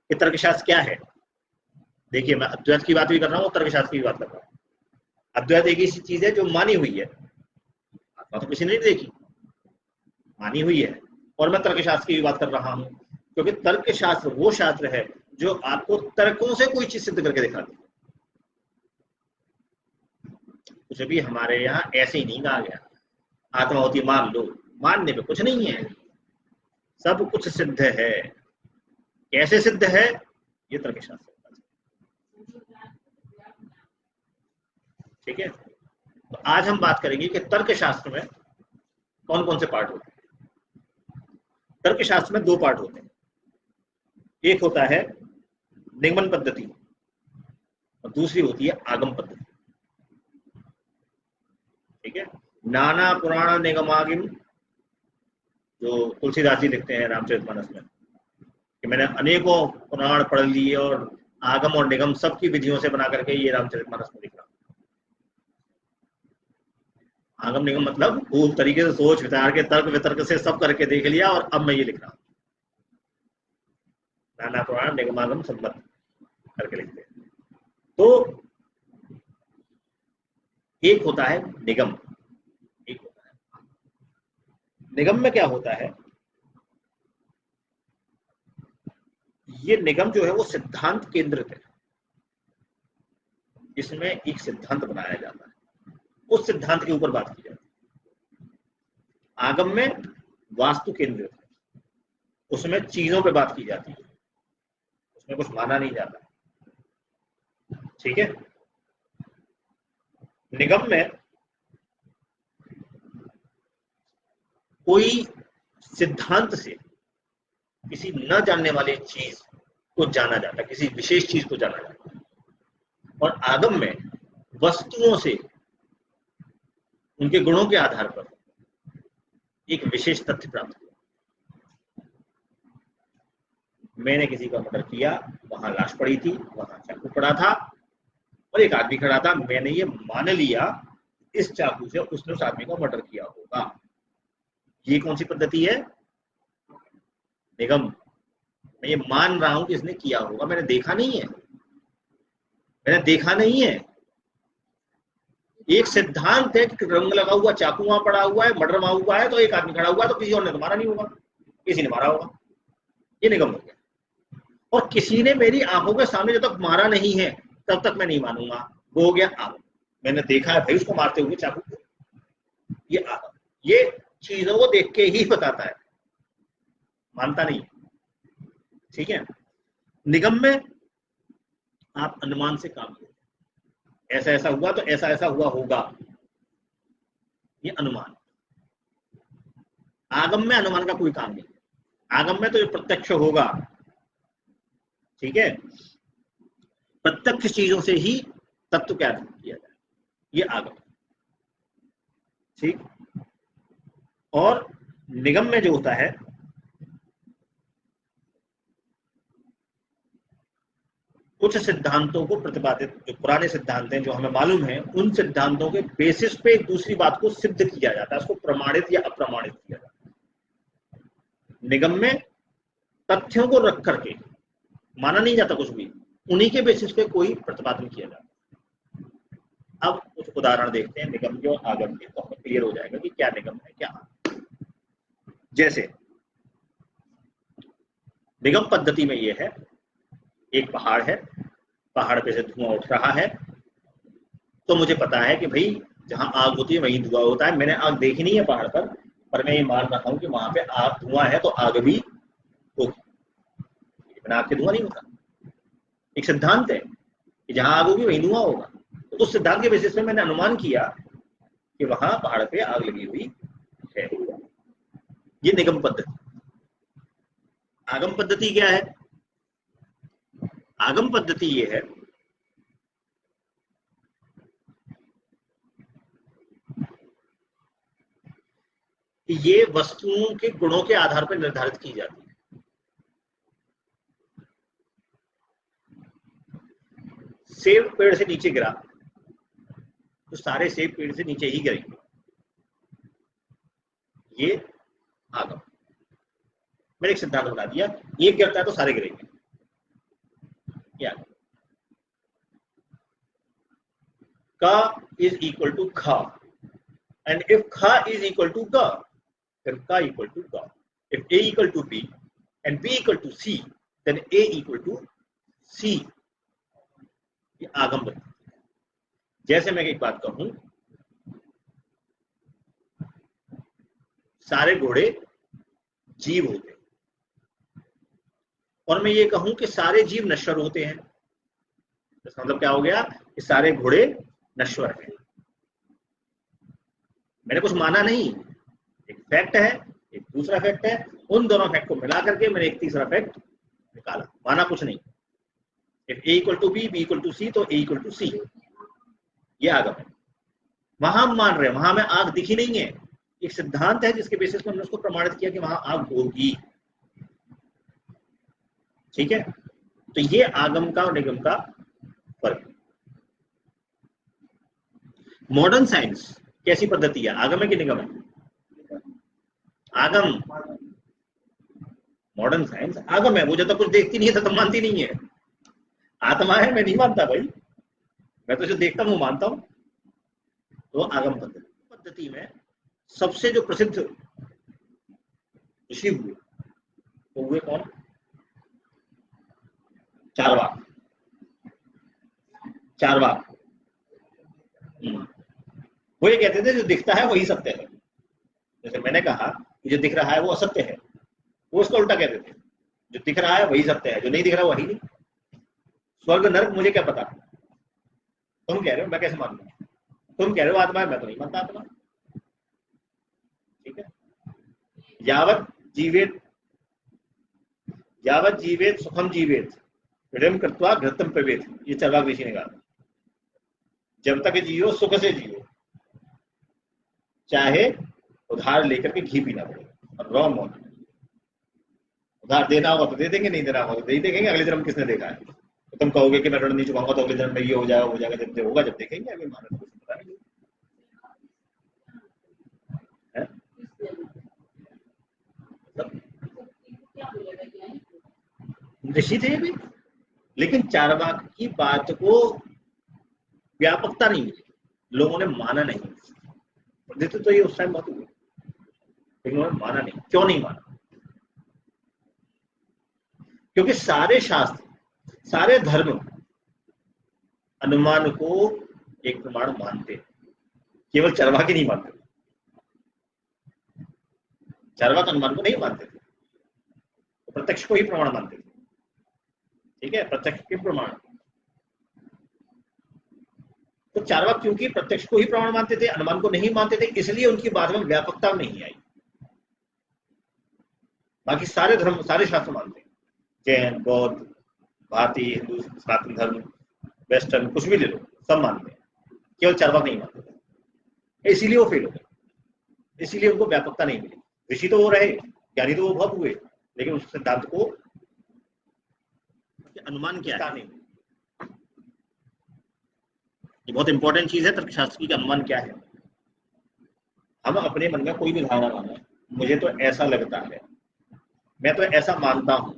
कि तर्कशास्त्र क्या है। देखिए मैं अद्वैत की बात भी कर रहा हूँ, तर्कशास्त्र की बात कर रहा हूँ। अद्वैत एक ऐसी चीज है जो मानी हुई है, आत्मा तो किसी ने नहीं देखी, मानी हुई है। और मैं तर्कशास्त्र की भी बात कर रहा हूँ, क्योंकि तर्कशास्त्र वो शास्त्र है जो आपको तर्कों से कोई चीज सिद्ध करके दिखाती है। कुछ भी हमारे यहाँ ऐसे ही नहीं कहा गया आत्मा होती मान लो, मानने पे कुछ नहीं है, सब कुछ सिद्ध है। कैसे सिद्ध है ये तर्कशास्त्र, ठीक है। तो आज हम बात करेंगे कि तर्कशास्त्र में कौन कौन से पार्ट होते हैं। तर्कशास्त्र में दो पार्ट होते हैं, एक होता है निगमन पद्धति और दूसरी होती है आगम पद्धति, ठीक है। नाना पुराण निगमागिम जो तुलसीदास जी लिखते हैं रामचरितमानस में कि मैंने अनेकों पुराण पढ़ लिए और आगम और निगम सबकी विधियों से बना करके ये रामचरितमानस में लिख रहा हूं। आगम निगम मतलब खूब तरीके से सोच विचार के तर्क वितर्क से सब करके देख लिया और अब मैं ये लिख रहा हूं। नाना पुराण निगमागम सम्मत करके लिखते हैं। तो एक होता है निगम, एक होता है निगम। में क्या होता है, ये निगम जो है वो सिद्धांत केंद्रित है, इसमें एक सिद्धांत बनाया जाता है, उस सिद्धांत के ऊपर बात की जाती है। आगम में वास्तु केंद्रित है, उसमें चीजों पे बात की जाती है, उसमें कुछ माना नहीं जाता, ठीक है। निगम में कोई सिद्धांत से किसी न जानने वाली चीज को जाना जाता है, किसी विशेष चीज को जाना जाता है। और आगम में वस्तुओं से उनके गुणों के आधार पर एक विशेष तथ्य प्राप्त हुआ। मैंने किसी का मर्डर किया, वहां लाश पड़ी थी, वहां चाकू पड़ा था और एक आदमी खड़ा था, मैंने ये मान लिया इस चाकू से उसने उस आदमी का मर्डर किया होगा। ये कौन सी पद्धति है, निगम। मैं ये मान रहा हूं कि इसने किया होगा, मैंने देखा नहीं है, मैंने देखा नहीं है। एक सिद्धांत है कि रंग लगा हुआ चाकू वहां पड़ा हुआ है, मर्डर वहां हुआ है, तो एक आदमी खड़ा हुआ है, तो किसी और ने तो मारा नहीं होगा, किसी ने मारा होगा, ये निगम हो गया। और किसी ने मेरी आंखों के सामने जब तक मारा नहीं है तब तक मैं नहीं मानूंगा, वो हो गया आगम। मैंने देखा है भाई उसको मारते हुए चाकू को, ये आगम। ये चीजों को देख के ही बताता है, मानता नहीं, ठीक है। निगम में आप अनुमान से काम लो, ऐसा ऐसा हुआ तो ऐसा ऐसा हुआ होगा, ये अनुमान। आगम में अनुमान का कोई काम नहीं, आगम में तो ये प्रत्यक्ष होगा, ठीक है। प्रत्यक्ष चीजों से ही तत्व क्या किया जाए, ये आगम, ठीक। और निगम में जो होता है कुछ सिद्धांतों को प्रतिपादित, जो पुराने सिद्धांत हैं जो हमें मालूम है, उन सिद्धांतों के बेसिस पे एक दूसरी बात को सिद्ध किया जाता है, उसको प्रमाणित या अप्रमाणित किया जाता है। निगम में तथ्यों को रख करके माना नहीं जाता कुछ भी, उन्हीं के बेसिस पे कोई प्रतिपादन किया जाता है। अब कुछ उदाहरण देखते हैं निगम के और आगम के, तो हमें क्लियर हो जाएगा कि क्या निगम है क्या आगम। जैसे निगम पद्धति में यह है, एक पहाड़ है, पहाड़ पे से धुआं उठ रहा है, तो मुझे पता है कि भाई जहां आग होती है वहीं धुआं होता है। मैंने आग देखी नहीं है पहाड़ पर मैं ये मान रहा हूं कि वहां पे आग धुआं है तो आग भी होगी, बिना आग के धुआं नहीं होता। एक सिद्धांत है कि जहां आग होगी वहीं धुआं होगा, तो उस सिद्धांत के बेसिस पे मैंने अनुमान किया कि वहां पहाड़ पे आग लगी हुई है, ये निगम पद्धति। आगम पद्धति क्या है, आगम पद्धति ये है कि ये वस्तुओं के गुणों के आधार पर निर्धारित की जाती है। सेब पेड़ से नीचे गिरा तो सारे सेब पेड़ से नीचे ही गिरेंगे, ये आगम। मैंने एक सिद्धांत बना दिया, एक गिरता है तो सारे गिरेंगे, ये आगम। का इज इक्वल टू खा, एंड इफ खा इज इक्वल टू का, then ka equal to ka. If a equal to b and b equal to c, then a equal to c. ये आगम बनता है। जैसे मैं एक बात कहूं, सारे घोड़े जीव होते हैं, और मैं ये कहूं कि सारे जीव नश्वर होते हैं, इसका मतलब क्या हो गया कि सारे घोड़े नश्वर हैं। मैंने कुछ माना नहीं, एक फैक्ट है, एक दूसरा फैक्ट है, उन दोनों फैक्ट को मिला करके मैंने एक तीसरा फैक्ट निकाला, माना कुछ नहीं। If A equal to B, B equal to C, तो ए इक्वल टू सी, ये आगम है। वहां हम मान रहे हैं, वहां में आग दिखी नहीं है, एक सिद्धांत है जिसके बेसिस पर हमने उसको प्रमाणित किया कि वहां आग होगी। ठीक है, तो ये आगम का और निगम का फर्क। मॉडर्न साइंस कैसी पद्धति है, आगम है कि निगम है? आगम। मॉडर्न साइंस आगम है, वो जब तक कुछ देखती नहीं है तब मानती नहीं है। आत्मा है, मैं नहीं मानता भाई, मैं तो जो देखता हूं मानता हूं। तो आगम पद्धति में सबसे जो प्रसिद्ध ऋषि हुए वो हुए कौन? चारवाक। चारवाक वो ये कहते थे जो दिखता है वही सत्य है। जैसे मैंने कहा कि जो दिख रहा है वो असत्य है, वो उसका उल्टा कहते थे, जो दिख रहा है वही सत्य है, जो नहीं दिख रहा वही नहीं। स्वर्ग नर्क मुझे क्या पता, तुम कह रहे हो, मैं कैसे मानूंगा? तुम कह रहे हो आत्मा है, मैं तो नहीं मानता आत्मा। ठीक है, यावत जीवेत सुखम जीवेत हृदय कृत्वा घृतम प्रवेत, ये चारवाक ऋषि ने कहा। जब तक जियो सुख से जियो, चाहे उधार लेकर के घी पीना पड़े, और रॉ मौत। उधार देना होगा तो दे देंगे, नहीं देना होगा तो नहीं देखेंगे। अगले जन्म किसने देखा है? तो तुम कहोगे कि मैं ऋण नहीं चुकाऊंगा तो अगले जन्म में ये हो जाएगा, जब होगा जब देखेंगे। अभी माना तो कुछ पता नहीं है। ऋषि थे भी, लेकिन चारवाक की बात को व्यापकता नहीं मिली, लोगों ने माना नहीं। पद्धति तो ये उस टाइम बहुत हुई, लेकिन उन्होंने माना नहीं। क्यों नहीं माना? क्योंकि सारे शास्त्र, सारे धर्म अनुमान को एक प्रमाण मानते, केवल चारवाक ही नहीं मानते। चारवाक अनुमान को नहीं मानते थे, तो प्रत्यक्ष को ही प्रमाण मानते थे। ठीक है, प्रत्यक्ष के प्रमाण। तो चारवाक क्योंकि प्रत्यक्ष को ही प्रमाण मानते थे, अनुमान को नहीं मानते थे, इसलिए उनकी बात में व्यापकता नहीं आई। बाकी सारे धर्म, सारे शास्त्र मानते हैं, जैन, बौद्ध, भारतीय, हिंदू, सनातन धर्म, वेस्टर्न, कुछ भी ले लो, सब मानते हैं, केवल चारवाक नहीं मानते थे। इसीलिए वो फेल हो गए, इसीलिए उनको व्यापकता नहीं मिली। ऋषि तो वो रहे, ज्ञानी तो वो बहुत हुए, लेकिन उस सिद्धांत को अनुमान क्या है नहीं। ये बहुत इंपॉर्टेंट चीज है तर्कशास्त्र की, अनुमान क्या है। हम अपने मन में कोई भी धारणा माने, मुझे तो ऐसा लगता है, मैं तो ऐसा मानता हूं।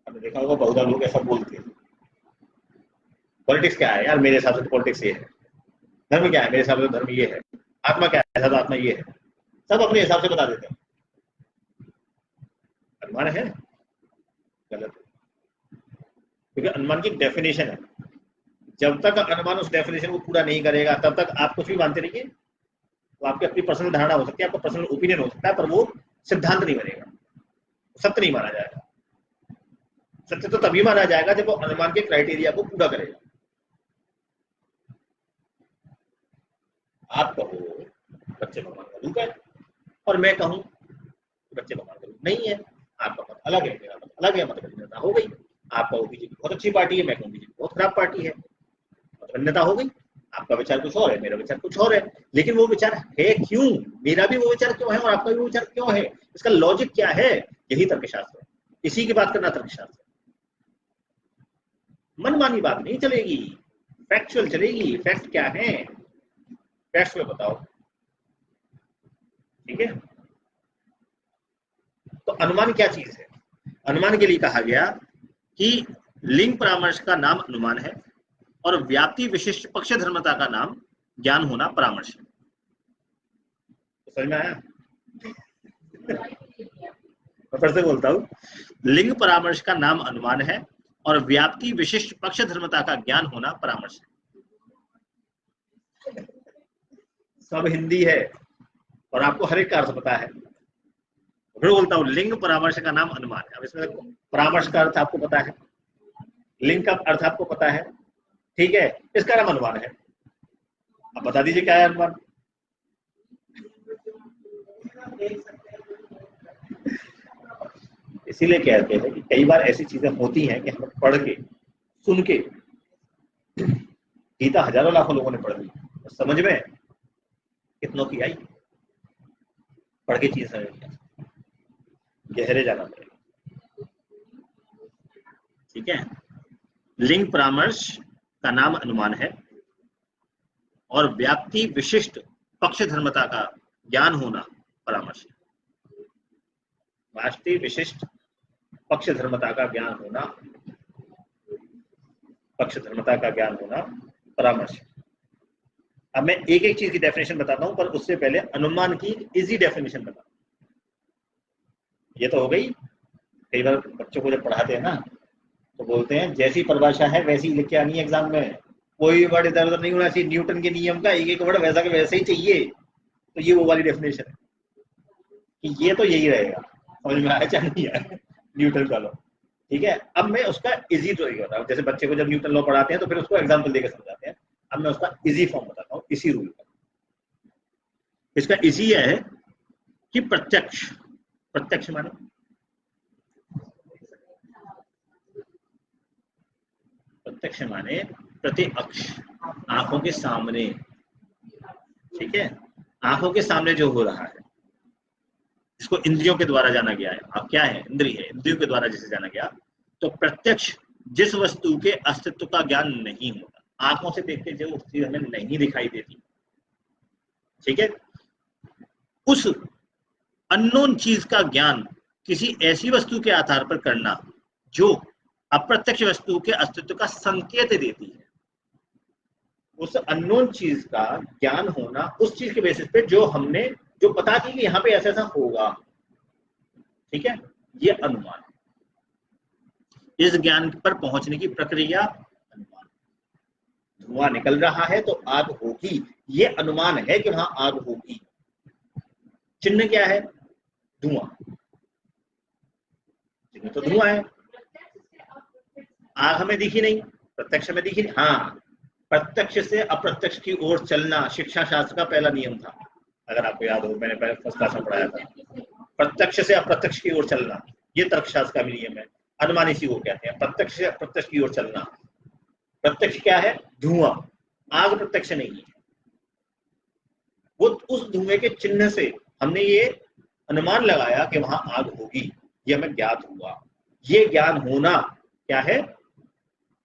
आपने देखा होगा बहुत लोग ऐसा बोलते हैं। पॉलिटिक्स क्या है यार, मेरे हिसाब से तो पॉलिटिक्स ये है। धर्म क्या है, मेरे हिसाब से धर्म ये है। आत्मा क्या है, आत्मा ये है। सब अपने हिसाब से बता देते हैं। अनुमान है, गलत है, क्योंकि अनुमान की डेफिनेशन है। जब तक अनुमान उस डेफिनेशन को पूरा नहीं करेगा तब तक आप कुछ भी मानते रहिए। तो आपकी अपनी पर्सनल धारणा हो सकती है, आपका पर्सनल ओपिनियन हो सकता है, पर वो सिद्धांत नहीं बनेगा, सत्य नहीं माना जाएगा। सत्य तो तभी माना जाएगा जब वो अनुमान के क्राइटेरिया को पूरा करेगा। आप कहो बच्चे भगवान का रूप है, और मैं कहूं बच्चे भगवान का रूप नहीं है। आपका मत अलग है, मेरा मत अलग है, मतभिन्नता हो गई। आप कहो बीजेपी बहुत अच्छी पार्टी है, मैं कहूं बीजेपी बहुत खराब पार्टी है, मतभिन्नता हो गई। आपका विचार कुछ और है, मेरा विचार कुछ और है, लेकिन वो विचार है क्यों? मेरा भी वो विचार क्यों है और आपका भी वो विचार क्यों है? इसका लॉजिक क्या है? यही तर्कशास्त्र है। इसी की बात करना तर्कशास्त्र। मनमानी बात नहीं चलेगी, फैक्चुअल चलेगी। फैक्ट क्या है, फैक्ट्स में बताओ। ठीक है, तो अनुमान क्या चीज है? अनुमान के लिए कहा गया कि लिंग परामर्श का नाम अनुमान है और व्याप्ति विशिष्ट पक्ष धर्मता का नाम ज्ञान होना परामर्श है। समझ में आया? मैं फिर से बोलता हूँ, लिंग परामर्श का नाम अनुमान है और व्याप्ति विशिष्ट पक्ष धर्मता का ज्ञान होना परामर्श है। सब हिंदी है और आपको हर एक का अर्थ पता है। फिर बोलता हूँ, लिंग परामर्श का नाम अनुमान है। अब इसमें परामर्श का अर्थ आपको पता है, लिंग का अर्थ आपको पता है, ठीक है, इसका नाम अनुमान है। अब बता दीजिए क्या है अनुमान। इसीलिए कहते हैं कि कई बार ऐसी चीजें होती हैं कि हम पढ़ के सुन के, गीता हजारों लाखों लोगों ने पढ़ ली, तो समझ में कितनों की आई, पढ़ के चीज समझ में गहरे जाना पड़ेगा। ठीक है, लिंग परामर्श का नाम अनुमान है और व्याप्ति विशिष्ट पक्ष धर्मता का ज्ञान होना परामर्श है। व्याप्ति विशिष्ट पक्ष धर्मता का ज्ञान होना, पक्ष धर्मता का ज्ञान होना परामर्श है। अब मैं एक एक चीज की डेफिनेशन बताता हूं, पर उससे पहले अनुमान की इजी डेफिनेशन बता। ये तो हो गई। कई बार बच्चों को जब पढ़ाते हैं ना तो बोलते हैं जैसी परिभाषा है वैसी लिख के आनी है एग्जाम में, कोई वर्ड इधर उधर नहीं होना चाहिए, न्यूटन के नियम का एक एक वर्ड वैसा के वैसे ही चाहिए। तो ये वो वाली डेफिनेशन है कि ये तो यही रहेगा, समझ में आया चाहे नहीं आया, न्यूटन का लॉ। ठीक है, अब मैं उसका इजी तरीका बताऊं। जैसे बच्चे को जब न्यूटन लॉ पढ़ाते हैं तो फिर उसको एग्जाम्पल देकर समझाते हैं। अब मैं उसका इजी फॉर्म बताता हूँ, इसी रूल का। इसका इजी है कि प्रत्यक्ष, प्रत्यक्ष माने प्रत्यक्ष माने प्रत्यक्ष, आंखों के सामने। ठीक है, आंखों के सामने जो हो रहा है, इसको इंद्रियों के द्वारा जाना गया है। अब क्या है, इंद्रिय है, इंद्रियों के द्वारा जिसे जाना गया। तो प्रत्यक्ष जिस वस्तु के अस्तित्व का ज्ञान नहीं होता, आंखों से देखते जो चीज हमें नहीं दिखाई देती, ठीक है, उस अननोन चीज का ज्ञान किसी ऐसी वस्तु के आधार पर करना जो अप्रत्यक्ष वस्तु के अस्तित्व का संकेत देती है। उस अननोन चीज का ज्ञान होना उस चीज के बेसिस पे जो हमने, जो पता थी कि यहाँ पे ऐसा ऐसा होगा। ठीक है, ये अनुमान है। इस ज्ञान पर पहुंचने की प्रक्रिया अनुमान। धुआं निकल रहा है तो आग होगी, ये अनुमान है कि वहां आग होगी। चिन्ह क्या है, धुआं। चिन्ह तो धुआं है। आग हमें दिखी नहीं, प्रत्यक्ष में दिखी नहीं। हाँ, प्रत्यक्ष से अप्रत्यक्ष की ओर चलना शिक्षा शास्त्र का पहला नियम था। अगर आपको याद हो, मैंने पहले फर्स्ट क्लास में पढ़ाया था। प्रत्यक्ष से अप्रत्यक्ष की ओर चलना, ये तर्कशास्त्र का भी नियम है। अनुमान इसी को कहते हैं, प्रत्यक्ष से अप्रत्यक्ष की ओर चलना। प्रत्यक्ष क्या है, धुआं। आग प्रत्यक्ष नहीं है। वो उस धुएं के चिन्ह से हमने ये अनुमान लगाया कि वहां आग होगी, ये हमें ज्ञात हुआ। ये ज्ञान होना क्या है,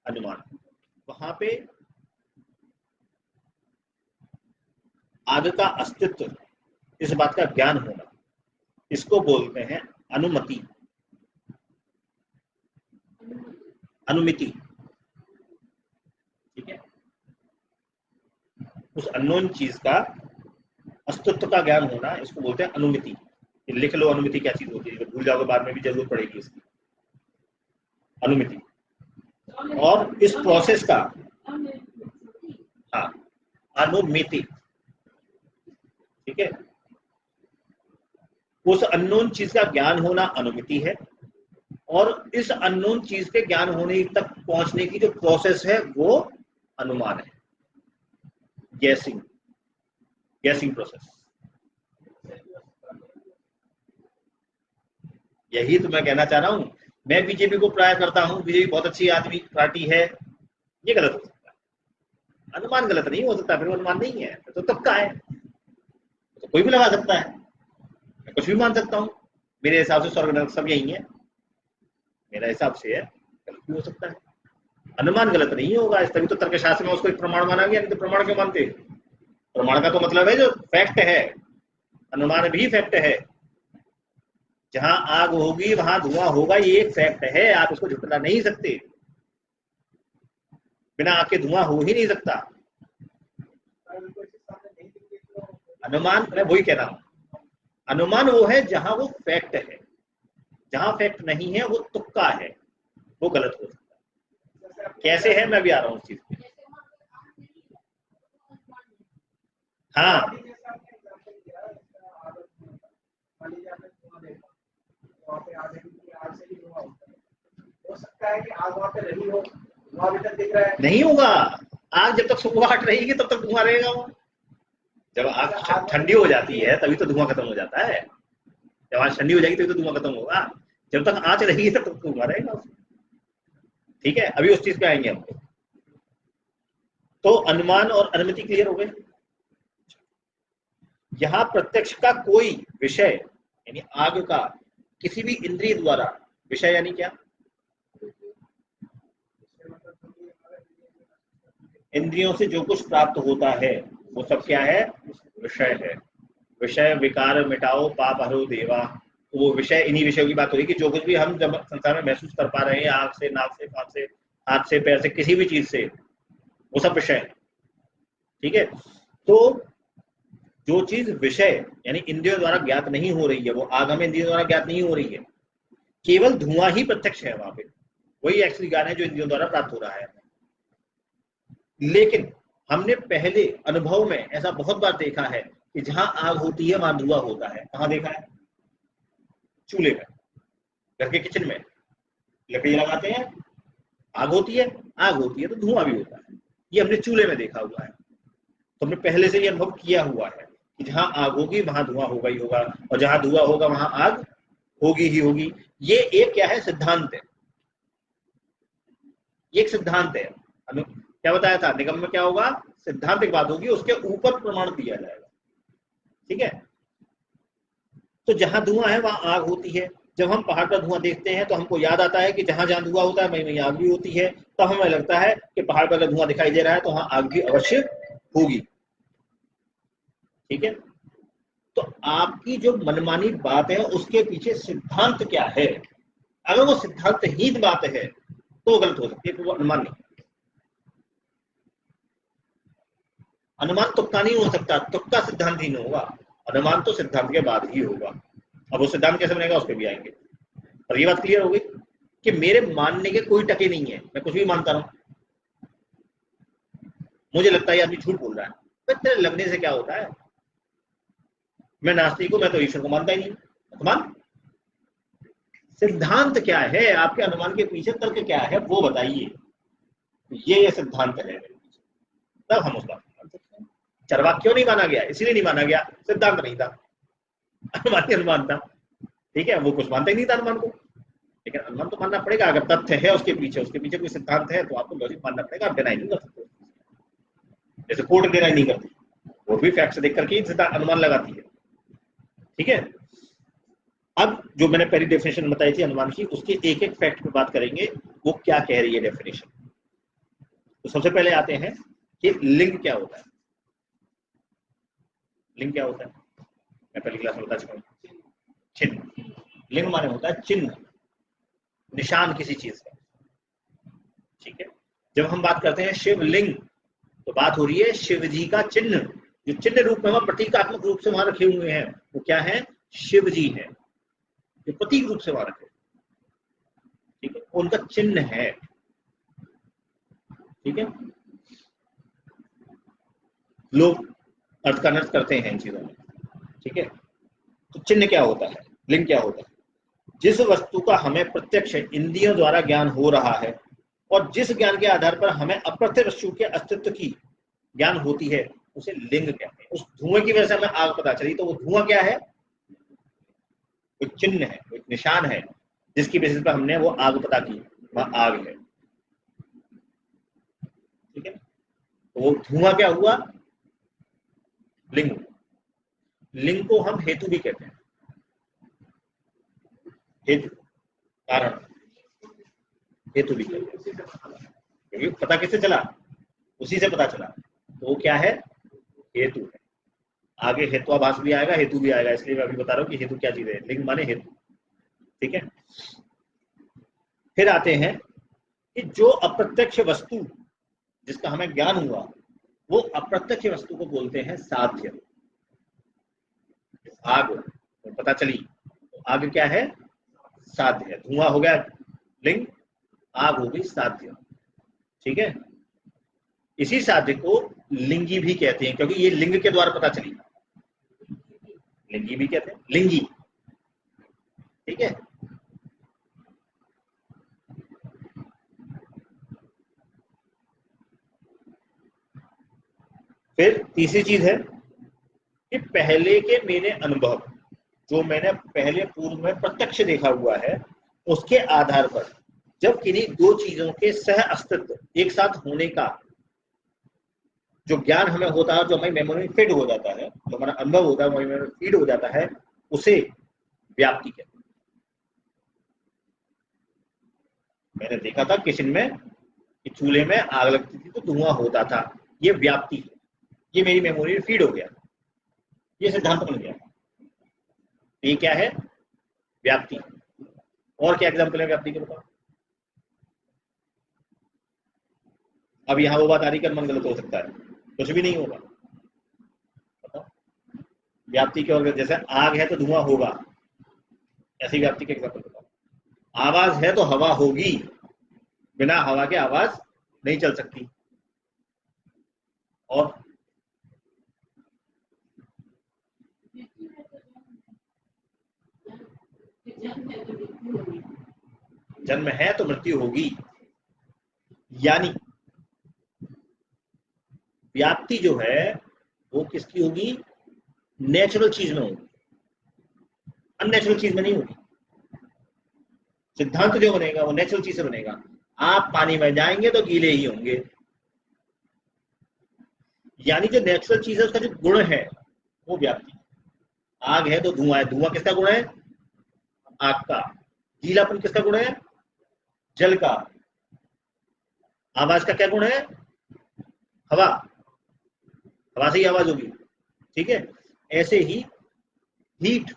अनुमान। वहां पे आग का अस्तित्व, इस बात का ज्ञान होना, इसको बोलते हैं अनुमति, अनुमिति। ठीक है, उस अननोन चीज का अस्तित्व का ज्ञान होना, इसको बोलते हैं अनुमिति। लिख लो अनुमिति क्या चीज होती है, भूल जाओगे बाद में भी जरूरत पड़ेगी इसकी। अनुमिति। और इस प्रोसेस का, हाँ, अनुमिति। ठीक है, उस अननोन चीज का ज्ञान होना अनुमिति है, और इस अननोन चीज के ज्ञान होने तक पहुंचने की जो प्रोसेस है वो अनुमान है। Guessing, guessing process. यही तो मैं कहना चाह रहा हूं। मैं बीजेपी को प्राय करता हूं, बीजेपी बहुत अच्छी आदमी पार्टी है, ये गलत हो सकता है। अनुमान गलत नहीं हो सकता, फिर वो अनुमान नहीं है, तो तबका है, तो कोई भी लगा सकता है। मैं कुछ भी मान सकता हूं। मेरे हिसाब से स्वर्ग नरक सब यही है, मेरा हिसाब से है, गलत भी हो सकता है। अनुमान गलत नहीं होगा, तभी तो तर्कशास्त्र में उसको एक प्रमाण माना गया। नहीं तो प्रमाण क्यों मानते? प्रमाण का तो मतलब है जो फैक्ट है, अनुमान भी फैक्ट है। जहां आग होगी वहां धुआं होगा, ये एक फैक्ट है, आप इसको झुटला नहीं सकते। बिना आग के धुआं हो ही नहीं सकता। अनुमान, मैं वही कह रहा हूं, अनुमान वो है जहां वो फैक्ट है, जहां फैक्ट नहीं है वो तुक्का है, वो गलत हो सकता है। कैसे है, मैं भी आ रहा हूँ उस चीज पे। हाँ नहीं होगा, आग जब तक सुबह रहेगी तब तक धुआं रहेगा वो। जब आग ठंडी हो जाती है तभी तो धुआं खत्म हो जाता है। जब आग ठंडी हो जाएगी तभी तो धुआं खत्म होगा। जब तक आंच रहेगी तब तक धुआं रहेगा। ठीक है, अभी उस चीज पे आएंगे हम। तो अनुमान और अनुमिति क्लियर हो गए। यहां प्रत्यक्ष का कोई विषय यानी आग का किसी भी इंद्रिय द्वारा, विषय यानी क्या, इंद्रियों से जो कुछ प्राप्त होता है वो सब क्या है, विषय है। विषय विकार मिटाओ पाप हरो देवा, तो वो विषय, इन्हीं विषयों की बात हो रही कि जो कुछ भी हम जब संसार में महसूस कर पा रहे हैं, आंख से, नाक से, कान से, हाथ से, पैर से, किसी भी चीज से, वो सब विषय है। ठीक है, तो जो चीज विषय यानी इंद्रियों द्वारा ज्ञात नहीं हो रही है, वो आग हमें इंद्रियों द्वारा ज्ञात नहीं हो रही है, केवल धुआं ही प्रत्यक्ष है वहां पे, वही एक्चुअली ज्ञान है जो इंद्रियों द्वारा प्राप्त हो रहा है। लेकिन हमने पहले अनुभव में ऐसा बहुत बार देखा है कि जहां आग होती है वहां धुआं होता है। कहां देखा है, चूल्हे में, घर के किचन में लकड़ी लगाते हैं, आग होती है तो धुआं भी होता है। ये हमने चूल्हे में देखा हुआ है, तो हमने पहले से ये अनुभव किया हुआ है कि जहां आग होगी वहां धुआं होगा ही होगा, और जहां धुआं होगा वहां आग होगी ही होगी। ये एक क्या है, सिद्धांत है, ये एक सिद्धांत है। क्या बताया था, निगम में क्या होगा, सिद्धांत एक बात होगी, उसके ऊपर प्रमाण दिया जाएगा। ठीक है, तो जहां धुआं है वहां आग होती है। जब हम पहाड़ का धुआं देखते हैं तो हमको याद आता है कि जहां जहां धुआं होता है वहीं वहीं आग भी होती है, तो हमें लगता है कि पहाड़ पर अगर धुआं दिखाई दे रहा है तो वहां आग भी अवश्य होगी। ठीक है, तो आपकी जो मनमानी बात है उसके पीछे सिद्धांत क्या है, अगर वो सिद्धांतहीन बात है तो गलत हो सकती है, फिर वो अनुमान नहीं। अनुमान तुक्का नहीं हो सकता, तुक्का सिद्धांतहीन होगा, अनुमान तो सिद्धांत के बाद ही होगा। अब वो सिद्धांत कैसे बनेगा उस पर भी आएंगे। और ये बात क्लियर हो गई कि मेरे मानने के कोई टके नहीं है, मैं कुछ भी मानता रहूं। मुझे लगता है आदमी झूठ बोल रहा है, पर तेरे लगने से क्या होता है, मैं नास्तिक हूं, मैं तो ईश्वर को मानता ही नहीं। अनुमान सिद्धांत क्या है, आपके अनुमान के पीछे तर्क क्या है वो बताइए, ये सिद्धांत है, तब हम उसका मान सकते हैं। चरवाक क्यों नहीं माना गया, इसीलिए नहीं माना गया, सिद्धांत नहीं था, अनुमान ही अनुमान था। ठीक है, वो कुछ मानता ही नहीं था अनुमान को, लेकिन अनुमान तो मानना पड़ेगा। अगर तथ्य है उसके पीछे कोई सिद्धांत है तो आपको लॉजिक मानना पड़ेगा, आप डिनाई नहीं कर सकते। जैसे कोर्ट डिनाई नहीं करती, वो भी फैक्ट्स देख करके अनुमान लगाती है। ठीक है, अब जो मैंने पहली डेफिनेशन बताई थी अनुमान की, उसके एक एक फैक्ट पे बात करेंगे, वो क्या कह रही है डेफिनेशन। तो सबसे पहले आते हैं कि लिंग क्या होता है। लिंग क्या होता है, मैं पहली क्लास में बता चुका हूं, चिन्ह। लिंग माने होता है चिन्ह, निशान किसी चीज का। ठीक है, जब हम बात करते हैं शिवलिंग तो बात हो रही है शिव जी का चिन्ह, जो चिन्ह रूप में वहां प्रतीकात्मक रूप से वहां रखे हुए हैं वो क्या है, शिव जी है, जो प्रतीक रूप से वहां रखे। ठीक है, उनका चिन्ह है। ठीक है, लोग अर्थ का अनर्थ करते हैं इन चीजों में। ठीक है, तो चिन्ह क्या होता है, लिंग क्या होता है, जिस वस्तु का हमें प्रत्यक्ष इंद्रियों द्वारा ज्ञान हो रहा है और जिस ज्ञान के आधार पर हमें अप्रत्यक्ष वस्तु के अस्तित्व की ज्ञान होती है उसे लिंग कहते हैं। उस धुएं की वजह से हमें आग पता चली, तो वो धुआं क्या है, एक चिन्ह है, एक निशान है, जिसकी बेसिस पर हमने वो आग पता की, वह आग है। ठीक है, तो वो धुआं क्या हुआ, लिंग। लिंग को हम हेतु भी कहते हैं, हेतु कारण, हेतु भी कहते हैं, क्योंकि पता किससे चला, उसी से पता चला, तो वो क्या है, हेतु है। आगे हेत्वाभास भी आएगा, हेतु भी आएगा, इसलिए मैं अभी बता रहा हूं कि हेतु क्या चीज है, लिंग माने हेतु। ठीक है, फिर आते हैं कि जो अप्रत्यक्ष वस्तु जिसका हमें ज्ञान हुआ, वो अप्रत्यक्ष वस्तु को बोलते हैं साध्य। आग तो पता चली, तो आग क्या है? साध्य। धुआं हो गया लिंग, आग हो गई साध्य। ठीक है, इसी साध्य को लिंगी भी कहते हैं, क्योंकि ये लिंग के द्वारा पता चली, लिंगी भी कहते हैं, लिंगी। ठीक है, फिर तीसरी चीज है कि पहले के मेरे अनुभव, जो मैंने पहले पूर्व में प्रत्यक्ष देखा हुआ है, उसके आधार पर जब किन्हीं दो चीजों के सह अस्तित्व एक साथ होने का जो ज्ञान हमें होता है, जो हमारी मेमोरी में फीड हो जाता है, जो हमारा अनुभव होता है हमारी मेमोरी में फीड हो जाता है, उसे व्याप्ति कहते हैं। मैंने देखा था किचन में कि चूल्हे में आग लगती थी तो धुआं होता था, ये व्याप्ति है, ये मेरी मेमोरी में फीड हो गया, ये सिद्धांत बन गया। ये क्या है? व्याप्ति। और क्या एग्जाम्पल है व्याप्ति के? बताओ। अब यहां वो बात आ रही कर मन गलत हो सकता है, कुछ भी नहीं होगा। बताओ, व्याप्ति के और जैसे आग है तो धुआं होगा, ऐसी व्याप्ति के एग्जाम्पल बताओ। आवाज है तो हवा होगी, बिना हवा के आवाज नहीं चल सकती। और जन्म है तो मृत्यु होगी, यानी व्याप्ति जो है वो किसकी होगी? नेचुरल चीज में होगी, अननेचुरल चीज में नहीं होगी। सिद्धांत जो बनेगा वो नेचुरल चीज से बनेगा। आप पानी में जाएंगे तो गीले ही होंगे, यानी जो नेचुरल चीज है उसका जो गुण है वो व्याप्ति। आग है तो धुआं है, धुआं किसका गुण है? आग का। गीलापन किसका गुण है? जल का। आवाज का क्या गुण है? हवा, हवा से ही आवाज होगी। ठीक है, ऐसे ही हीट,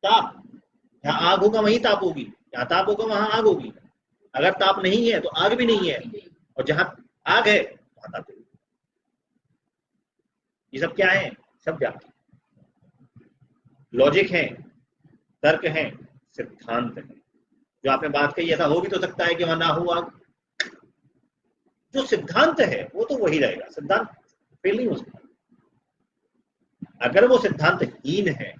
ताप, जहां आग होगा वहीं ताप होगी, जहां ताप होगा वहां आग होगी। अगर ताप नहीं है तो आग भी नहीं है, और जहां आग है वहां ताप होगी। ये सब क्या है? सब व्याप्ति, लॉजिक है, तर्क है, सिद्धांत है। जो आपने बात कही ऐसा हो भी तो सकता है कि वहां ना हो आग। जो सिद्धांत है वो तो वही रहेगा, सिद्धांत फेल नहीं हो सकता। अगर वो सिद्धांत हीन है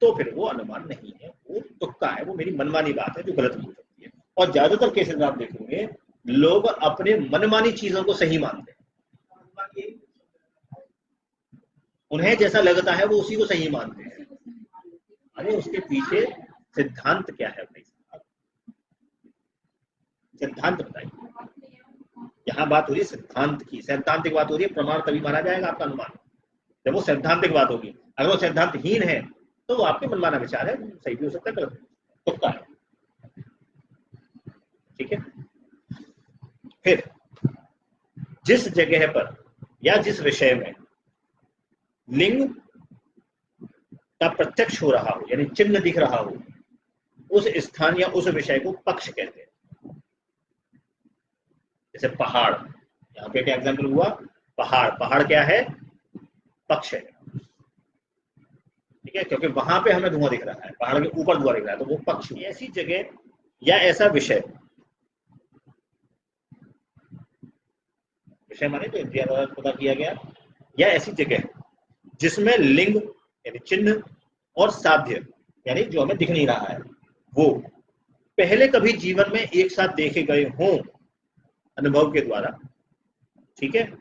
तो फिर वो अनुमान नहीं है, वो तुक्का है, वो मेरी मनमानी बात है जो गलत हो सकती है। और ज्यादातर केसेस आप देखेंगे लोग अपने मनमानी चीजों को सही मानते हैं, उन्हें जैसा लगता है वो उसी को सही मानते हैं। अरे उसके पीछे सिद्धांत क्या है भाई साहब? सिद्धांत बताइए। यहाँ बात हो रही है सिद्धांत की, सैद्धांतिक बात हो रही है, प्रमाण तभी माना जाएगा आपका अनुमान जब वो सैद्धांतिक बात होगी। अगर वो सिद्धांतहीन है तो वो आपके मनमाना विचार है, सही भी हो सकता है, गलत तुक्का है। ठीक है, फिर जिस जगह पर या जिस विषय में लिंग का प्रत्यक्ष हो रहा हो, यानी चिन्ह दिख रहा हो, उस स्थान या उस विषय को पक्ष कहते हैं। जैसे पहाड़, यहाँ पे क्या एग्जाम्पल हुआ? पहाड़। पहाड़ क्या है? पक्ष है। ठीक है, क्योंकि वहां पे हमें धुआं दिख रहा है, पहाड़ के ऊपर धुआं दिख रहा है, तो वो पक्ष। ऐसी जगह या ऐसा विषय, विषय माने जो इंद्रिया द्वारा पता किया गया, या ऐसी जगह जिसमें लिंग यानी चिन्ह और साध्य यानी जो हमें दिख नहीं रहा है वो पहले कभी जीवन में एक साथ देखे गए हों अनुभव के द्वारा, ठीक है,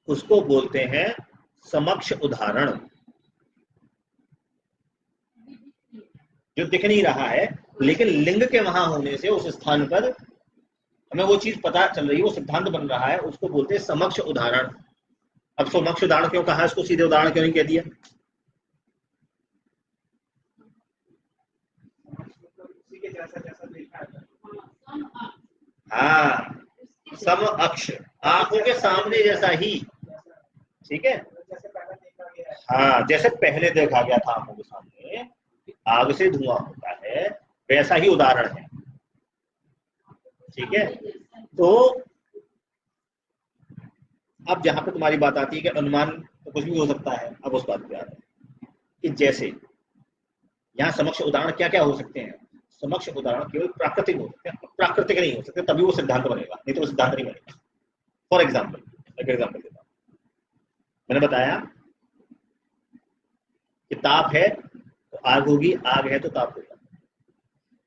उसको बोलते हैं समक्ष उदाहरण। जो दिख नहीं रहा है लेकिन लिंग के वहां होने से उस स्थान पर हमें वो चीज पता चल रही है, वो सिद्धांत बन रहा है, उसको बोलते हैं समक्ष उदाहरण। अब समक्ष उदाहरण क्यों कहा, इसको सीधे उदाहरण क्यों नहीं कह दिया? हाँ, सम अक्ष, आंखों के सामने जैसा ही। ठीक है, हाँ, जैसे पहले देखा गया था आंखों के सामने आग से धुआं होता है, वैसा ही उदाहरण है। ठीक है, तो अब जहां पे तुम्हारी बात आती है कि अनुमान तो कुछ भी हो सकता है, अब उस बात पे आते हैं कि जैसे यहाँ समक्ष उदाहरण क्या क्या हो सकते हैं। समक्ष उदाहरण केवल प्राकृतिक हो सकते हैं, प्राकृतिक नहीं हो सकते, तभी वो सिद्धांत बनेगा, नहीं तो वो सिद्धांत नहीं बनेगा। फॉर एग्जाम्पल, एक एग्जाम्पल देता हूं। मैंने बताया कि ताप है तो आग होगी, आग है तो ताप होगा।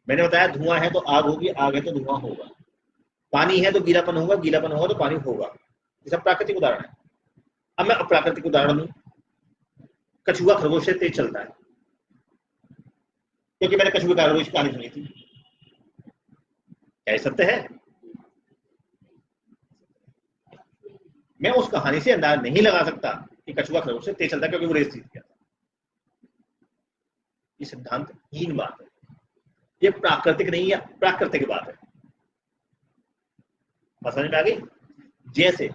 मैंने बताया धुआं है तो आग होगी, आग है तो धुआं होगा। पानी है तो गीलापन होगा, गीलापन होगा तो पानी होगा। ये सब प्राकृतिक उदाहरण है। अब मैं अप्राकृतिक उदाहरण दूं। कछुआ खरगोश से तेज चलता है, क्योंकि मैंने कछुए खरगोश की कहानी सुनी थी। क्या सत्य है? मैं उस कहानी से अंदाज नहीं लगा सकता कि कछुआ खरगोश से तेज चलता है, क्योंकि वो रेस जीत गया था। ये सिद्धांतहीन बात है, ये प्राकृतिक नहीं है, प्राकृतिक बात है। समझ में आ गई? जैसे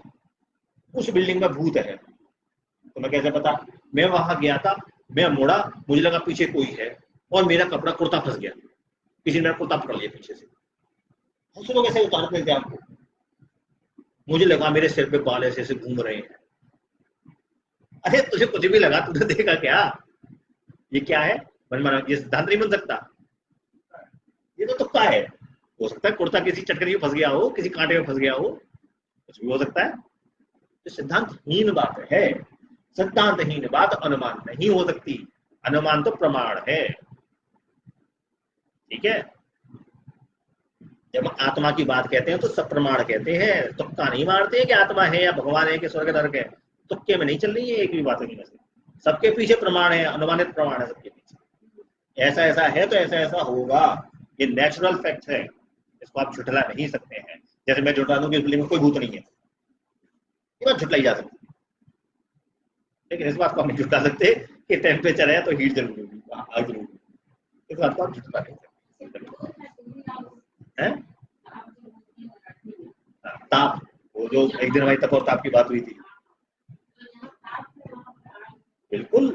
उस बिल्डिंग में भूत है, तो मैं कैसे पता? मैं वहां गया था, मैं मुड़ा, मुझे लगा पीछे कोई है और मेरा कपड़ा कुर्ता फंस गया, किसी ने मेरा कुर्ता पकड़ लिया पीछे से। बहुत से लोग ऐसे उतारते थे आपको, मुझे लगा मेरे सिर पे बाल ऐसे ऐसे घूम रहे हैं। अरे तुझे कुछ भी लगा, तुझे देखा क्या? ये क्या है? मनमाना, ये सिद्धांत नहीं बन सकता, ये तो तुक्का है। हो सकता है कुर्ता किसी चटकनी में फंस गया हो, किसी कांटे में फंस गया हो, कुछ भी हो सकता है। तो सिद्धांतहीन बात है। सिद्धांतहीन बात अनुमान नहीं हो सकती, अनुमान तो प्रमाण है। ठीक है, जब आत्मा की बात कहते हैं तो सब प्रमाण कहते हैं, तुक्का नहीं मारते हैं कि आत्मा है या भगवान है कि स्वर्ग नरक है। तुक्के में नहीं चल रही है एक भी बात नहीं। वैसे सबके पीछे प्रमाण है, अनुमानित प्रमाण है सबके पीछे। ऐसा ऐसा है तो ऐसा ऐसा होगा, ये नेचुरल फैक्ट है, इसको आप झुठला नहीं सकते हैं। जैसे मैं झुठला दूं कि इस बिल्डिंग में कोई भूत नहीं है, ये बात झुठलाई जा सकती है, लेकिन इस बात को हम नहीं झुठला सकते कि टेम्परेचर है तो हीट जरूर होगी, आग जरूर होगी। इस बात को आप झुठला नहीं सकते हैं। ताप, वो जो एक दिन हमारी तप और ताप की बात हुई थी, बिल्कुल।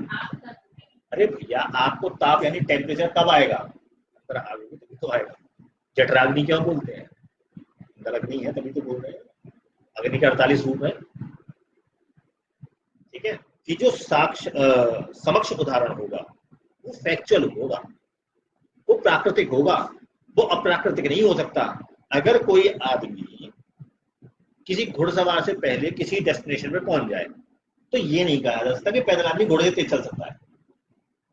अरे भैया, आपको ताप यानी टेम्परेचर कब आएगा? अंदर आग होगी तभी तो आएगा। जठराग्नि क्यों बोलते हैं? अंदर अग्नि है तभी तो बोल रहे हैं। अग्नि के 48 रूप है। ठीक है, कि जो समक्ष उदाहरण होगा वो फैक्चुअल होगा, वो प्राकृतिक होगा, वो अप्राकृतिक नहीं हो सकता। अगर कोई आदमी किसी घुड़सवार से पहले किसी डेस्टिनेशन पे पहुंच जाए तो ये नहीं कहा जा सकता कि पैदल आदमी घोड़े से तेज चल सकता है।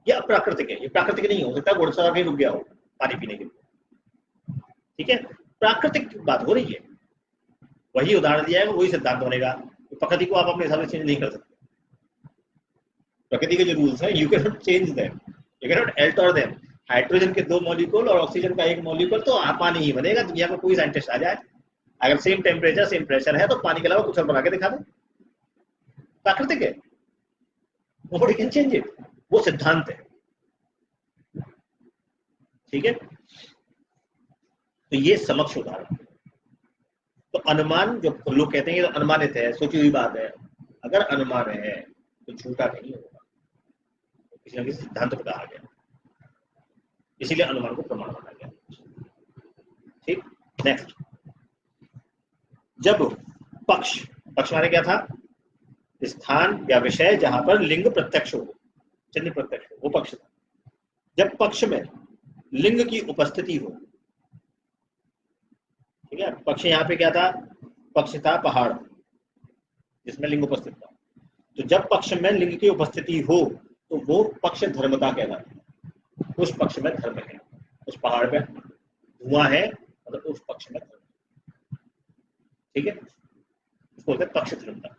ये अप्राकृतिक है, ये प्राकृतिक नहीं हो सकता। घुड़सवार कहीं रुक गया हो पानी पीने के लिए। ठीक है, प्राकृतिक बात हो रही है, वही उदाहरण दिया है, वही सिद्धांत बनेगा। तो प्रकृति को आप अपने हिसाब से चेंज नहीं कर सकते। प्रकृति के जो रूल्स है, you can not change them, you can not alter them. Hydrogen के 2 मॉलिक्यूल और ऑक्सीजन का 1 मॉलिक्यूल, तो पानी ही बनेगा। दुनिया में कोई साइंटिस्ट आ जाए, अगर सेम टेम्परेचर सेम प्रेशर है तो पानी के अलावा कुछ और बना के दिखा दे। प्राकृतिक है, नोबडी कैन चेंज इट, वो सिद्धांत है। ठीक है, तो ये समक्ष उदाहरण। तो अनुमान, जो लोग कहते हैं ये तो अनुमानित है, सोची हुई बात है, अगर अनुमान है तो झूठा नहीं होगा, किसी न किसी सिद्धांत पर कहा गया, इसीलिए अनुमान को प्रमाण माना गया। ठीक, नेक्स्ट। जब पक्ष माने क्या था? स्थान या विषय जहां पर लिंग प्रत्यक्ष हो, चिन्ह प्रत्यक्ष हो, वो पक्ष था। जब पक्ष में लिंग की उपस्थिति हो, ठीक है, पक्ष यहाँ पे क्या था? पक्ष था पहाड़ जिसमें लिंग उपस्थित था। तो जब पक्ष में लिंग की उपस्थिति हो तो वो पक्ष धर्मता कहलाता है। उस पक्ष में धर्म है, उस पहाड़ पे धुआं है, मतलब उस पक्ष में धर्म। ठीक है, उसको बोलते हैं पक्ष धर्मता।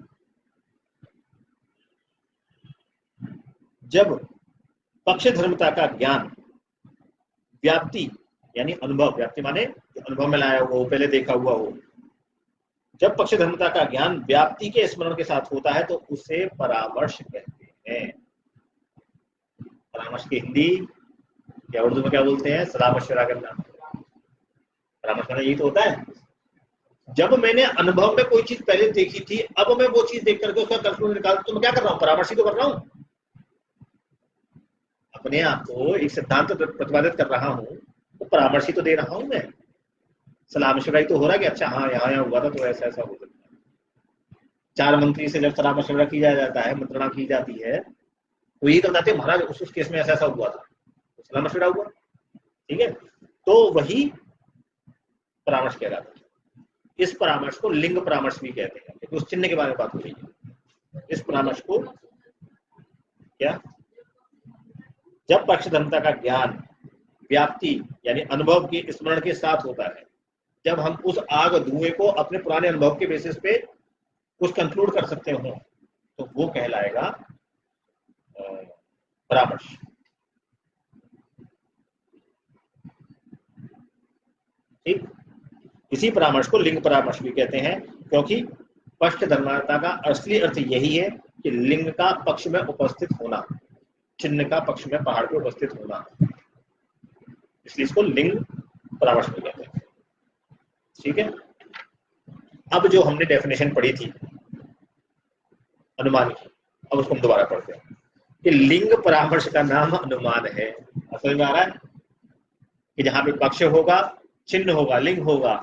जब पक्ष धर्मता का ज्ञान व्याप्ति यानी अनुभव, व्याप्ति माने अनुभव में लाया हुआ हो, पहले देखा हुआ हो, जब पक्ष धर्मता का ज्ञान व्याप्ति के स्मरण के साथ होता है तो उसे परामर्श कहते हैं। परामर्श की हिंदी या उर्दू में क्या बोलते हैं? सलाह मशवरा करना। परामर्श करना यही तो होता है। जब मैंने अनुभव में कोई चीज पहले देखी थी, अब मैं वो चीज देख करके उसका कंक्लूजन निकाल, तो मैं क्या कर रहा हूँ? परामर्श ही तो कर रहा हूँ। अपने आप को एक सिद्धांत प्रतिपादित कर रहा हूँ, तो परामर्श ही तो दे रहा हूं मैं। सलाह मशवरा ही तो हो रहा है कि अच्छा हाँ यहाँ यहाँ हुआ था तो ऐसा ऐसा हो सकता है। 4 मंत्री से जब सलाह मशवरा किया जाता है, मंत्रणा की जाती है, तो ये बताते हैं महाराज उस केस में ऐसा ऐसा हुआ था, तो सलाह मशवरा हुआ। ठीक है, तो वही परामर्श कहलाता है। इस परामर्श को लिंग परामर्श भी कहते हैं, क्योंकि उस चिन्ह के बारे में बात हो रही है। इस परामर्श को क्या, जब पक्षधर्मिता का ज्ञान व्याप्ति यानी अनुभव के स्मरण के साथ होता है, जब हम उस आग धुएं को अपने पुराने अनुभव के बेसिस पे कुछ कंक्लूड कर सकते हो, तो वो कहलाएगा परामर्श। ठीक, इसी परामर्श को लिंग परामर्श भी कहते हैं, क्योंकि पक्षधर्मिता का असली अर्थ यही है कि लिंग का पक्ष में उपस्थित होना, चिन्ह का पक्ष में पहाड़ पे उपस्थित होना, इसलिए इसको लिंग परामर्श भी कहते हैं। ठीक है, अब जो हमने डेफिनेशन पढ़ी थी अनुमान की, अब उसको हम दोबारा पढ़ते हैं कि लिंग परामर्श का नाम अनुमान है। समझ में आ रहा है कि जहां पे पक्ष होगा, चिन्ह होगा, लिंग होगा,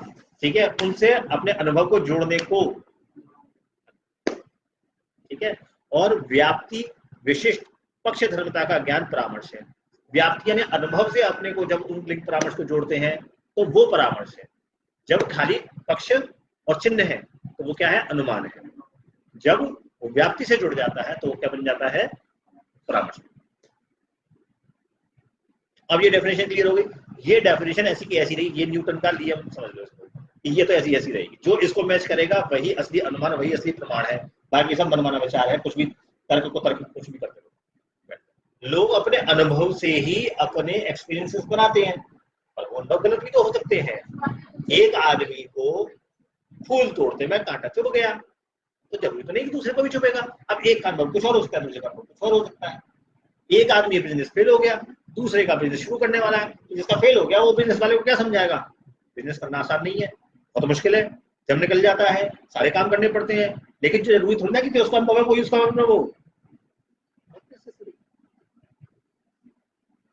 ठीक है, उनसे अपने अनुभव को जोड़ने को, ठीक है, और व्याप्ति विशिष्ट पक्षधर्मिता का ज्ञान परामर्श है। व्याप्ति यानी अनुभव से अपने को जब उन लिंग परामर्श को जोड़ते हैं तो वो परामर्श है। जब खाली पक्ष और चिन्ह है तो वो क्या है, अनुमान है। जब वो व्याप्ति से जुड़ जाता है तो वो क्या बन जाता है, परामर्श। अब ये डेफिनेशन क्लियर हो गई। ये डेफिनेशन ऐसी की ऐसी रही, ये न्यूटन का नियम समझ लो इसको, ये तो ऐसी ऐसी रहेगी। जो इसको मैच करेगा वही असली अनुमान, वही असली प्रमाण है, बाकी सब मनमाना विचार है, कुछ भी तर्क को तर्क कुछ भी करते हो। लोग अपने अनुभव से ही अपने एक्सपीरियंसेस बनाते हैं, और वो अनुभव गलत भी तो हो सकते हैं। एक आदमी को फूल तोड़ते में कांटा चुभ गया, तो जरूरी तो नहीं कि दूसरे को भी चुभेगा। अब एक का अनुभव कुछ और हो सकता है, दूसरे का अनुभव कुछ और हो सकता है। एक आदमी बिजनेस फेल हो गया, दूसरे का बिजनेस शुरू करने वाला है, जिसका फेल हो गया वो बिजनेस वाले को क्या समझाएगा, बिजनेस करना आसान नहीं है, बहुत मुश्किल है, जब निकल जाता है सारे काम करने पड़ते हैं, लेकिन जरूरी थोड़ी ना कि उसका अनुभव है कोई उसका अनुभव हो।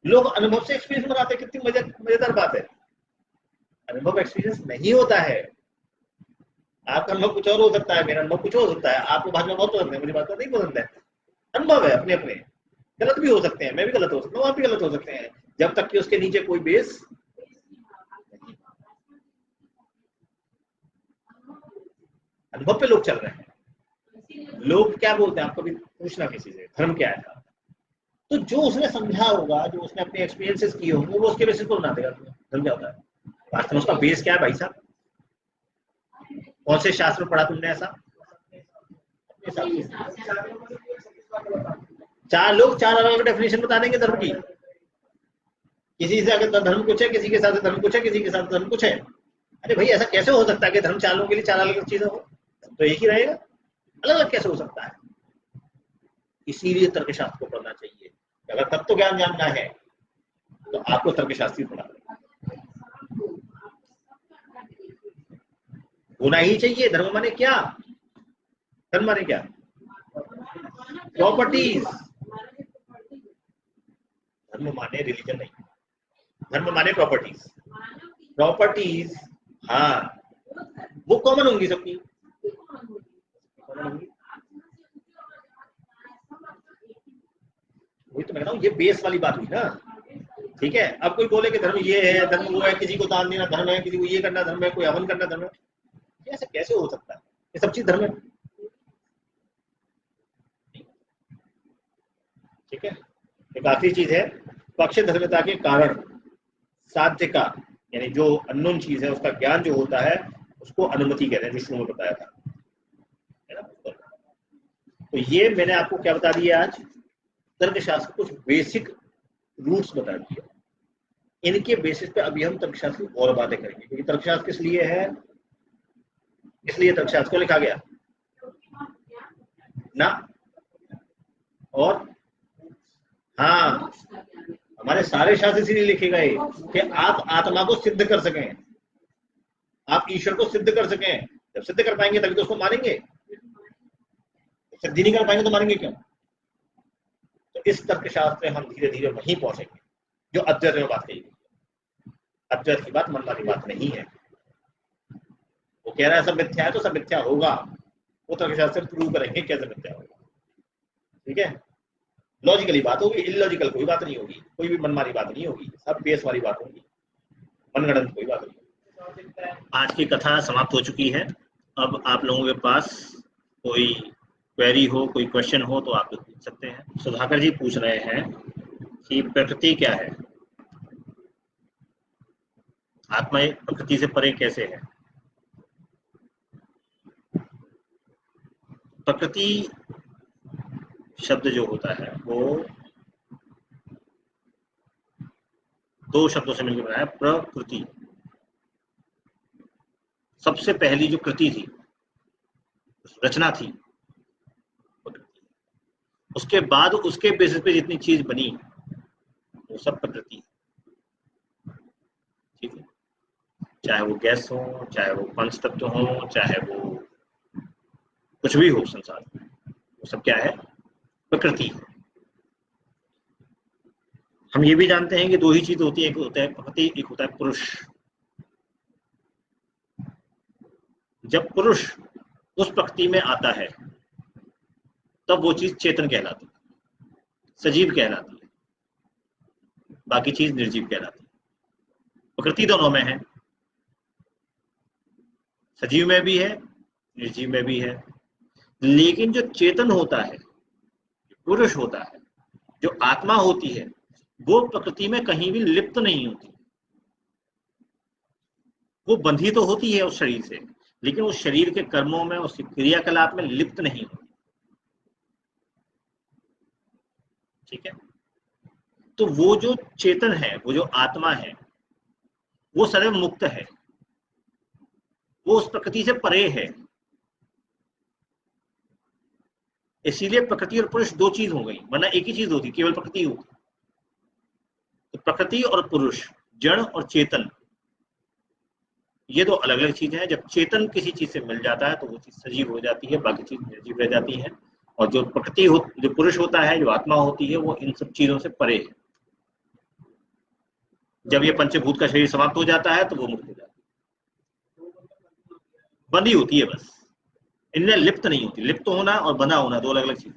लोग अनुभव से एक्सपीरियंस बनाते हैं, कितनी मजेदार बात है। अनुभव एक्सपीरियंस नहीं होता है। आपका अनुभव कुछ और हो सकता है, मेरा अनुभव कुछ और हो सकता है, आपको भाजपा बहुत पसंद है, मुझे भाजपा नहीं पसंद है। अनुभव है अपने अपने, गलत भी हो सकते हैं, मैं भी गलत हो सकता हूँ, आप भी गलत हो सकते हैं, जब तक कि उसके नीचे कोई बेस। अनुभव पे लोग चल रहे हैं। लोग क्या बोलते हैं, आपको भी पूछना किसी से धर्म क्या है, तो जो उसने समझा होगा, जो उसने अपने एक्सपीरियंसेस किए होंगे, वो उसके बेसिस पर बना देगा धर्म क्या होता है। वास्तव में उसका बेस क्या है भाई साहब, कौन से शास्त्र में पढ़ा तुमने ऐसा। चार लोग चार अलग अलग डेफिनेशन बता देंगे धर्म की। किसी से अगर धर्म कुछ है, किसी के साथ धर्म कुछ है, किसी के साथ धर्म कुछ है। अरे भाई ऐसा कैसे हो सकता है कि धर्म चार लोगों के लिए चार अलग चीजें हो, तो एक ही रहेगा, अलग अलग कैसे हो सकता है। इसीलिए तर्कशास्त्र को पढ़ना चाहिए। अगर तत्व ज्ञान जानना है तो आपको तर्कशास्त्री पढ़ा होना ही चाहिए। धर्म माने क्या, धर्म माने क्या, प्रॉपर्टीज। धर्म माने रिलीजन नहीं, धर्म माने प्रॉपर्टीज। प्रॉपर्टीज हाँ, वो कॉमन होंगी सबकी, वही तो मैं कह रहा हूँ, ये बेस वाली बात हुई ना। ठीक है, अब कोई बोले कि धर्म ये है, धर्म वो है, किसी को दान देना धर्म है, किसी को ये करना धर्म है, कोई हवन करना धर्म है, ऐसा कैसे हो सकता है, ये सब चीज धर्म है। ठीक है, एक आखिरी चीज है, पक्ष धर्मिता के कारण साध्य का यानी जो अननोन चीज है उसका ज्ञान जो होता है उसको अनुमति कहते हैं, जो शुरू में बताया था, है ना। तो ये मैंने आपको क्या बता दिया आज, तर्कशास्त्र कुछ बेसिक रूट्स बता दिए। इनके बेसिस पे अभी हम तर्कशास्त्र की और बातें करेंगे, क्योंकि तर्कशास्त्र किस लिए है, इसलिए तर्कशास्त्र को लिखा गया ना। और हाँ, हमारे सारे शास्त्र इसीलिए लिखे गए कि आप आत्मा को सिद्ध कर सकें, आप ईश्वर को सिद्ध कर सकें। जब सिद्ध कर पाएंगे तभी तो उसको मानेंगे, सिद्धि नहीं कर पाएंगे तो मानेंगे क्यों। तो इस तर्कशास्त्र में हम धीरे धीरे वहीं पहुंचेंगे जो अद्वैत में बात कही गई। अद्वैत की बात मनमानी बात नहीं है, वो कह रहा है सब मिथ्या है तो सब मिथ्या होगा, वो तर्कशास्त्र प्रूव करेंगे कैसे मिथ्या होगा। ठीक है, लॉजिकली बात होगी, इलॉजिकल कोई बात नहीं होगी, कोई भी मनमानी बात नहीं होगी, सब बेस वाली बात होगी, मनगढ़ंत कोई बात नहीं। आज की कथा समाप्त हो चुकी है। अब आप लोगों के पास कोई क्वेरी हो, कोई क्वेश्चन हो तो आप पूछ सकते हैं। सुधाकर जी पूछ रहे हैं कि प्रकृति क्या है, आत्मा प्रकृति से परे कैसे है। प्रकृति शब्द जो होता है वो दो शब्दों से मिलकर बना है। प्रकृति, सबसे पहली जो कृति थी, रचना थी, उसके बाद उसके बेसिस पे जितनी चीज बनी वो सब प्रकृति है। ठीक है, चाहे वो गैस हो, चाहे वो पंच तत्व हो, चाहे वो कुछ भी हो संसार में, वो सब क्या है, प्रकृति है। हम ये भी जानते हैं कि दो ही चीज होती है, एक होता है प्रकृति, एक होता है पुरुष। जब पुरुष उस प्रकृति में आता है तब वो चीज चेतन कहलाती है, सजीव कहलाती है, बाकी चीज निर्जीव कहलाती है। प्रकृति दोनों में है, सजीव में भी है, निर्जीव में भी है। लेकिन जो चेतन होता है, पुरुष होता है, जो आत्मा होती है, वो प्रकृति में कहीं भी लिप्त नहीं होती। वो बंधी तो होती है उस शरीर से, लेकिन उस शरीर के कर्मों में, उस क्रियाकलाप में लिप्त नहीं होती। ठीक है, तो वो जो चेतन है, वो जो आत्मा है, वो सदैव मुक्त है, वो उस प्रकृति से परे है। इसीलिए प्रकृति और पुरुष दो चीज हो गई, वरना एक ही चीज होती, केवल प्रकृति होती। तो प्रकृति और पुरुष, जड़ और चेतन, ये दो अलग अलग चीजें हैं। जब चेतन किसी चीज से मिल जाता है तो वो चीज सजीव हो जाती है, बाकी चीज निर्जीव रह जाती है। और जो प्रकृति जो पुरुष होता है, जो आत्मा होती है, वो इन सब चीजों से परे है। जब ये पंचभूत का शरीर समाप्त हो जाता है तो वो मुक्त हो जाता है, बंधी होती है बस, इनमें लिप्त नहीं होती। लिप्त होना और बंधा होना दो अलग अलग चीज।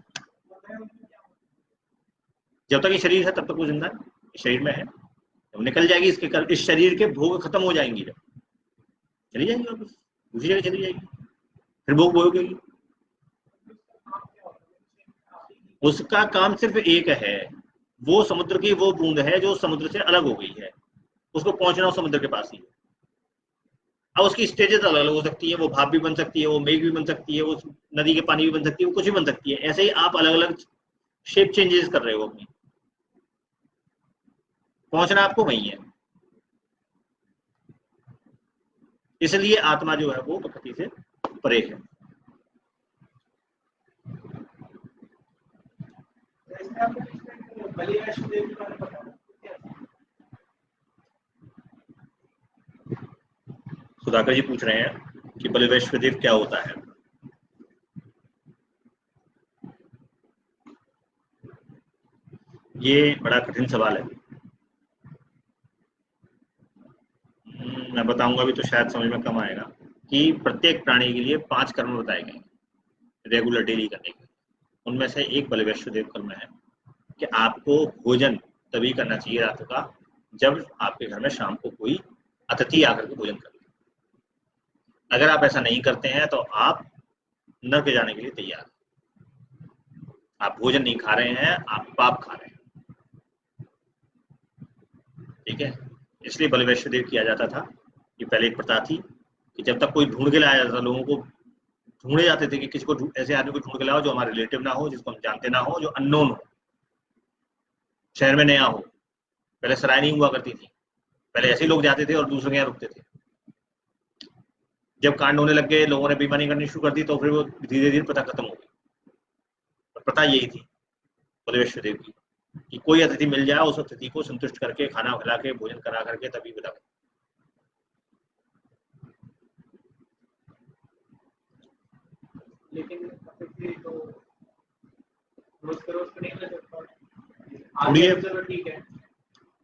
जब तक ये शरीर है तब तक वो जिंदा है, शरीर में है। जब निकल जाएगी इसके इस शरीर के भोग खत्म हो जाएंगी, जब चली जाएगी वापस दूसरी जगह चली जाएगी, फिर भोग भोगेगी। उसका काम सिर्फ एक है, वो समुद्र की वो बूंद है जो समुद्र से अलग हो गई है, उसको पहुंचना हो समुद्र के पास ही। अब उसकी स्टेजेस अलग अलग हो सकती है, वो भाप भी बन सकती है, वो मेघ भी बन सकती है, वो नदी के पानी भी बन सकती है, वो कुछ भी बन सकती है। ऐसे ही आप अलग अलग शेप चेंजेस कर रहे हो अपनी, पहुंचना आपको वही है। इसलिए आत्मा जो है वो प्रकृति से परे है। सुधाकर जी पूछ रहे हैं कि बलि वैश्वदेव क्या होता है। ये बड़ा कठिन सवाल है। मैं बताऊंगा भी तो शायद समझ में कम आएगा कि प्रत्येक प्राणी के लिए 5 कर्म बताए गए रेगुलर डेली करने के। उनमें से एक बलि वैश्वदेव कर्म है कि आपको भोजन तभी करना चाहिए रात का जब आपके घर में शाम को कोई अतिथि आकर के भोजन करे। अगर आप ऐसा नहीं करते हैं तो आप नरक जाने के लिए तैयार। आप भोजन नहीं खा रहे हैं, आप पाप खा रहे हैं। ठीक है, इसलिए बलि वैश्वदेव किया जाता था। ये पहले एक प्रथा थी कि जब तक कोई ढूंढ के लाया जाता था, लोगों को ढूंढे जाते थे कि किसी को ऐसे आदमी को ढूंढ के लाओ जो हमारे रिलेटिव ना हो, जिसको हम जानते ना हो, जो अननोन हो, शहर में नया हो। पहले सराय नहीं हुआ करती थी, पहले ऐसे ही लोग जाते थे और दूसरे के यहाँ रुकते थे। जब कांड होने लग गए, लोगों ने बेईमानी करनी शुरू कर दी, तो फिर वो धीरे धीरे प्रथा खत्म हो गई। प्रथा यही थी बलि वैश्वदेव की कि कोई अतिथि मिल जाए, उस अतिथि को संतुष्ट करके, खाना खिला के, भोजन करा करके तभी विदा करें। लेकिन तो रोज नहीं मिल सकता। चलो ठीक है,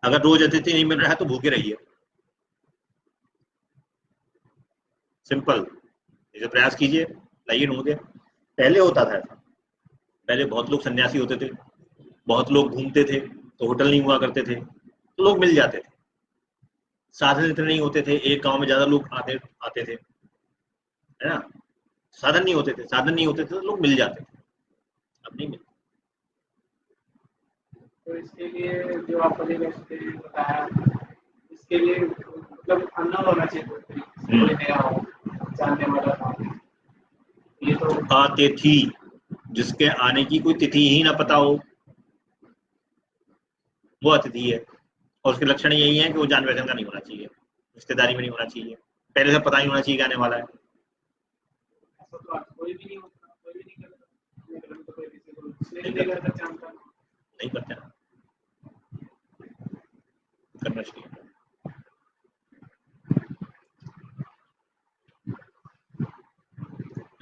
अगर रोज अतिथि नहीं मिल रहा है तो भूखे रहिए, सिंपल। इसे प्रयास कीजिए, लाइए ढूंढ के। पहले होता था ऐसा, पहले बहुत लोग सन्यासी होते थे, बहुत लोग घूमते थे, तो होटल नहीं हुआ करते थे, तो लोग मिल जाते थे। साधन इतने नहीं होते थे, एक गांव में ज्यादा लोग आते आते थे, है ना। साधन नहीं होते थे, साधन नहीं होते थे तो लोग मिल जाते थे, अब नहीं मिलते। तो इसके लिए जो आपने जैसे बताया, इसके लिए मतलब अननोन होना चाहिए, कोई नया हो, जानने वाला था, ये तो आते थी, जिसके आने की कोई तिथि ही ना पता हो, वो अतिथि है। और उसके लक्षण यही है कि वो जान पहचान का नहीं होना चाहिए, रिश्तेदारी में नहीं होना चाहिए, पहले से पता नहीं होना चाहिए कि आने वाला है। ऐसा तो आज कोई भी नहीं होता, कोई भी नहीं करता, तो कोई किसी को नहीं करता, जानता नहीं करते ना, करना चाहिए।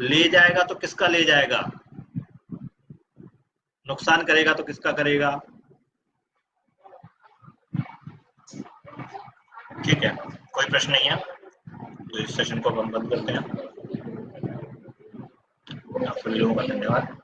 ले जाएगा तो किसका ले जाएगा, नुकसान करेगा तो किसका करेगा। ठीक है, कोई प्रश्न नहीं है तो इस सेशन को हम बंद करते हैं। आप सभी लोगों का धन्यवाद।